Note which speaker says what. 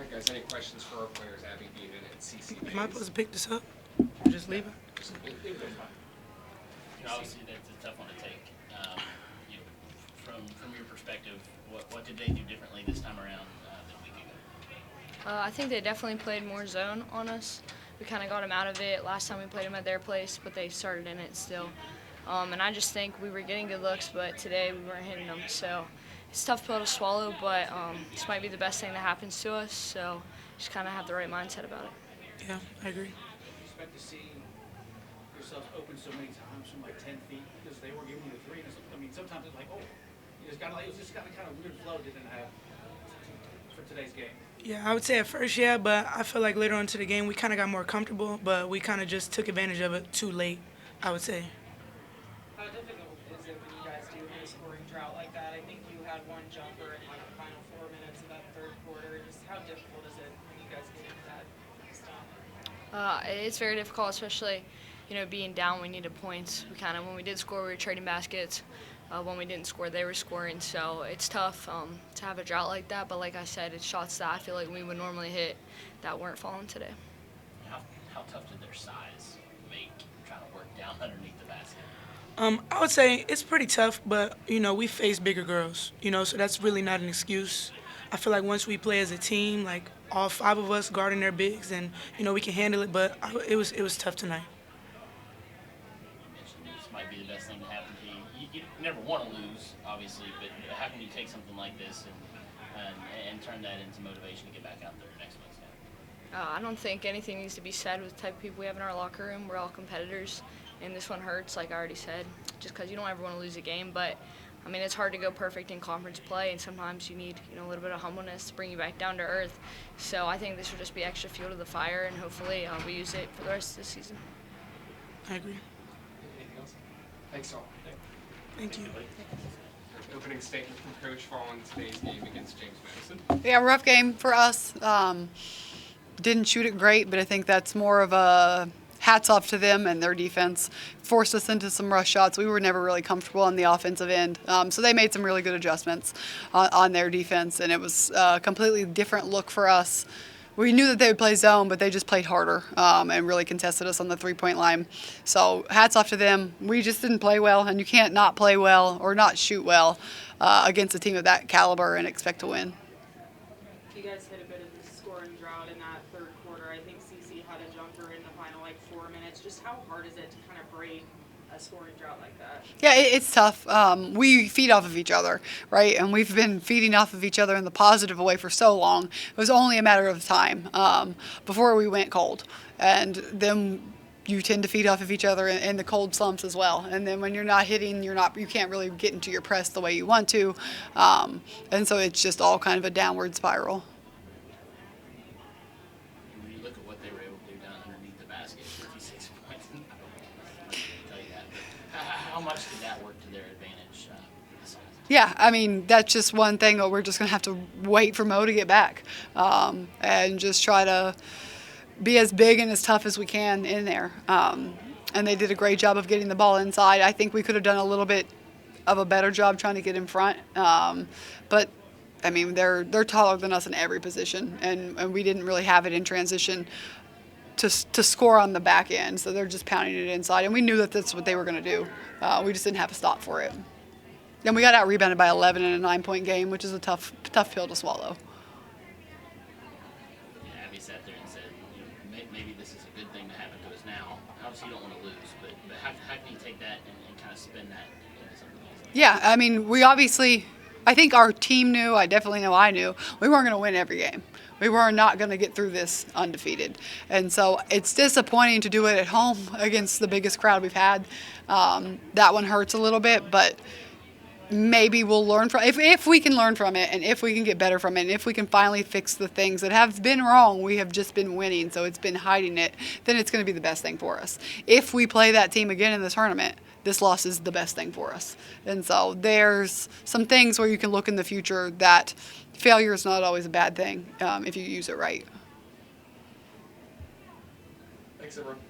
Speaker 1: right, guys, any questions for our players, Abby, Dean, and CC?
Speaker 2: Am I supposed to pick this up? Or just leave it?
Speaker 3: Obviously, that's a tough one to take. You know, from your perspective, what did they do differently this time around than a week ago?
Speaker 4: I think they definitely played more zone on us. We kind of got them out of it last time we played them at their place, but they started in it still. And I just think we were getting good looks, but today we weren't hitting them. So it's a tough pill to swallow, but this might be the best thing that happens to us. So just kind of have the right mindset about it.
Speaker 2: Yeah, I agree.
Speaker 5: You expect to see yourselves open so many times from like 10 feet because they were giving you the three. And I mean, sometimes it's like, oh, you just got it was just kind of weird flow didn't have for today's game.
Speaker 2: Yeah, I would say at first, yeah, but I feel like later on into the game we kind of got more comfortable, but we kind of just took advantage of it too late, I would say.
Speaker 6: How difficult is it when you guys do hit a scoring drought like that? I think you had one jumper in like the final 4 minutes of that third quarter. Just how difficult is it when you guys get into that stuff?
Speaker 4: It's very difficult, especially being down. We needed points. When we did score, we were trading baskets. When we didn't score, they were scoring. So it's tough to have a drought like that. But like I said, it's shots that I feel like we would normally hit that weren't falling today.
Speaker 3: How tough did their size make trying to work down underneath the basket?
Speaker 2: I would say it's pretty tough, but we face bigger girls, so that's really not an excuse. I feel like once we play as a team, like all 5 of us guarding their bigs, and we can handle it. But it was tough tonight.
Speaker 3: You mentioned this might be the best thing to happen to you. You never want to lose, obviously, but how can you take something like this and turn that into motivation to get back out there next Wednesday?
Speaker 4: I don't think anything needs to be said with the type of people we have in our locker room. We're all competitors, and this one hurts, like I already said, just because you don't ever want to lose a game. But, I mean, it's hard to go perfect in conference play, and sometimes you need a little bit of humbleness to bring you back down to earth. So I think this will just be extra fuel to the fire, and hopefully we use it for the rest of the season.
Speaker 2: I agree.
Speaker 1: Anything else? Thanks all.
Speaker 2: Thank you.
Speaker 1: Opening statement from Coach following today's game against James Madison.
Speaker 7: Yeah, rough game for us. Didn't shoot it great, but I think that's more of a hats off to them and their defense. Forced us into some rush shots. We were never really comfortable on the offensive end. So they made some really good adjustments on their defense, and it was a completely different look for us. We knew that they would play zone, but they just played harder and really contested us on the three-point line. So hats off to them. We just didn't play well, and you can't not play well or not shoot well against a team of that caliber and expect to win.
Speaker 6: You guys hit a bit of the scoring drought in that third quarter. I think CC had a jumper in the final 4 minutes. Just how hard is it to kind of break a scoring drought like that?
Speaker 7: Yeah, it's tough. We feed off of each other, right? And we've been feeding off of each other in the positive way for so long. It was only a matter of time before we went cold. And then you tend to feed off of each other in the cold slumps as well. And then when you're not hitting, you can't really get into your press the way you want to. And so it's just all kind of a downward spiral.
Speaker 3: When you look at what they were able to do down underneath the basket, 56 points. I don't tell you that. But how much did that work to their advantage?
Speaker 7: Yeah, I mean, that's just one thing that we're just going to have to wait for Mo to get back and just try to be as big and as tough as we can in there. And they did a great job of getting the ball inside. I think we could have done a little bit of a better job trying to get in front. But, I mean, they're taller than us in every position, and we didn't really have it in transition to score on the back end. So they're just pounding it inside, and we knew that that's what they were going to do. We just didn't have a stop for it. And we got out-rebounded by 11 in a 9-point game, which is a tough pill to swallow.
Speaker 3: Yeah, Abby sat there and said, maybe this is a good thing to happen to us now. Obviously, you don't want to lose, but how can you take that and kind of spin that into something else?
Speaker 7: Yeah, I mean, I think our team knew, I definitely know I knew, we weren't going to win every game. We were not going to get through this undefeated. And so it's disappointing to do it at home against the biggest crowd we've had. That one hurts a little bit, but maybe we'll learn from if we can learn from it, and if we can get better from it, and if we can finally fix the things that have been wrong. We have just been winning, so it's been hiding it. Then it's going to be the best thing for us. If we play that team again in the tournament, this loss is the best thing for us. And so there's some things where you can look in the future that failure is not always a bad thing if you use it right.
Speaker 1: Thanks, everyone.